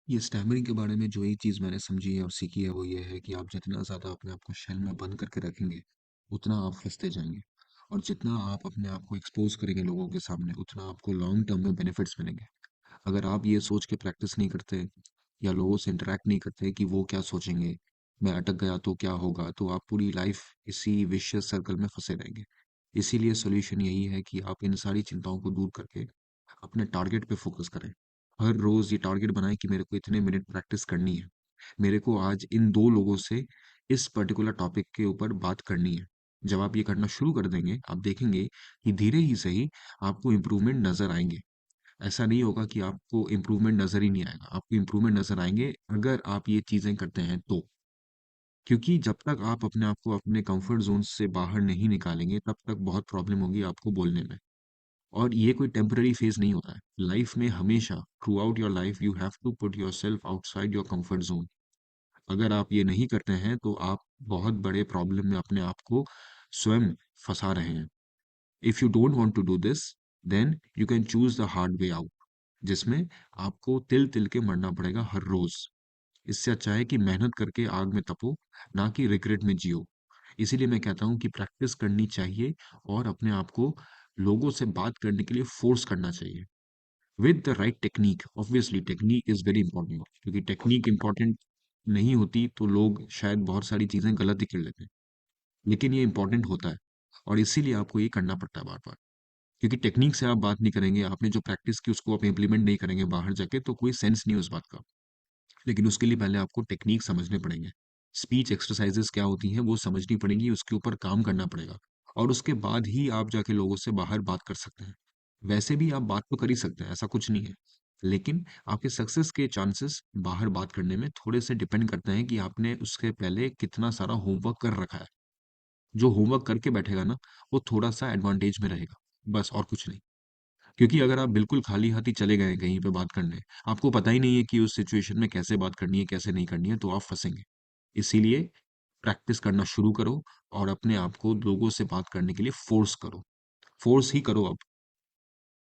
ये स्टैमरिंग के बारे में जो एक चीज़ मैंने समझी है और सीखी है वो ये है कि आप जितना ज़्यादा अपने आप को शेल में बंद करके रखेंगे, उतना आप फँसते जाएँगे। और जितना आप अपने आप को एक्सपोज़ करेंगे लोगों के सामने, उतना आपको लॉन्ग टर्म में बेनिफिट्स मिलेंगे। अगर आप ये सोच के प्रैक्टिस नहीं करते या लोगों से इंटरैक्ट नहीं करते कि वो क्या सोचेंगे, मैं अटक गया तो क्या होगा, तो आप पूरी लाइफ़ इसी विशियस सर्कल में फँसे रहेंगे। इसीलिए सॉल्यूशन यही है कि आप इन सारी चिंताओं को दूर करके अपने टारगेट पे फ़ोकस करें। हर रोज़ ये टारगेट बनाएँ कि मेरे को इतने मिनट प्रैक्टिस करनी है। मेरे को आज इन 2 लोगों से इस पर्टिकुलर टॉपिक के ऊपर बात करनी है। जब आप ये करना शुरू कर देंगे, आप देखेंगे कि धीरे ही सही आपको इम्प्रूवमेंट नज़र आएँगे। ऐसा नहीं होगा कि आपको इम्प्रूवमेंट नज़र ही नहीं आएगा। आपको इम्प्रूवमेंट नज़र आएँगे अगर आप ये चीज़ें करते हैं तो। क्योंकि जब तक आप अपने आप को अपने कम्फर्ट ज़ोन से बाहर नहीं निकालेंगे, तब तक बहुत प्रॉब्लम होगी आपको बोलने में। और ये कोई टेम्परेरी फेज़ नहीं होता है। लाइफ़ में हमेशा throughout your life you have to put yourself outside your comfort zone. अगर आप ये नहीं करते हैं तो आप बहुत बड़े प्रॉब्लम में अपने आप को स्वयं फँसा रहे हैं। If you don't want to do this, then you can choose the hard way out, जिसमें आपको तिल-तिल के मरना पड़ेगा हर रोज़। इससे अच्छा है कि मेहनत करके आग में तपो, ना कि रिग्रेट में जियो। इसीलिए मैं कहता हूँ कि प्रैक्टिस करनी चाहिए और अपने आप को लोगों से बात करने के लिए फ़ोर्स करना चाहिए। With the right technique, obviously technique is very important, क्योंकि टेक्नीक इंपॉर्टेंट नहीं होती तो लोग शायद बहुत सारी चीज़ें गलत ही कर लेते हैं। लेकिन ये इंपॉर्टेंट होता है और इसीलिए आपको ये करना पड़ता है बार-बार। क्योंकि टेक्नीक से आप बात नहीं करेंगे, आपने जो प्रैक्टिस की उसको आप इम्प्लीमेंट नहीं करेंगे बाहर जाके तो कोई सेंस नहीं है उस बात का। लेकिन उसके लिए पहले आपको टेक्नीक समझने पड़ेंगे। स्पीच एक्सरसाइज़ेज़ क्या होती हैं वो समझनी पड़ेंगी, उसके ऊपर काम करना पड़ेगा और उसके बाद ही आप जाके लोगों से बाहर बात कर सकते हैं। वैसे भी आप बात तो कर ही सकते हैं, ऐसा कुछ नहीं है। लेकिन आपके सक्सेस के चांसेस बाहर बात करने में थोड़े से डिपेंड करते हैं कि आपने उसके पहले कितना सारा होमवर्क कर रखा है। जो होमवर्क करके बैठेगा ना, वो थोड़ा-सा एडवांटेज में रहेगा, बस और कुछ नहीं। क्योंकि अगर आप बिल्कुल खाली हाथ ही चले गए कहीं पे बात करने, आपको पता ही नहीं है कि उस सिचुएशन में कैसे बात करनी है, कैसे नहीं करनी है, तो आप फँसेंगे। इसीलिए प्रैक्टिस करना शुरू करो और अपने आप को लोगों से बात करने के लिए फ़ोर्स करो। फ़ोर्स ही करो अब।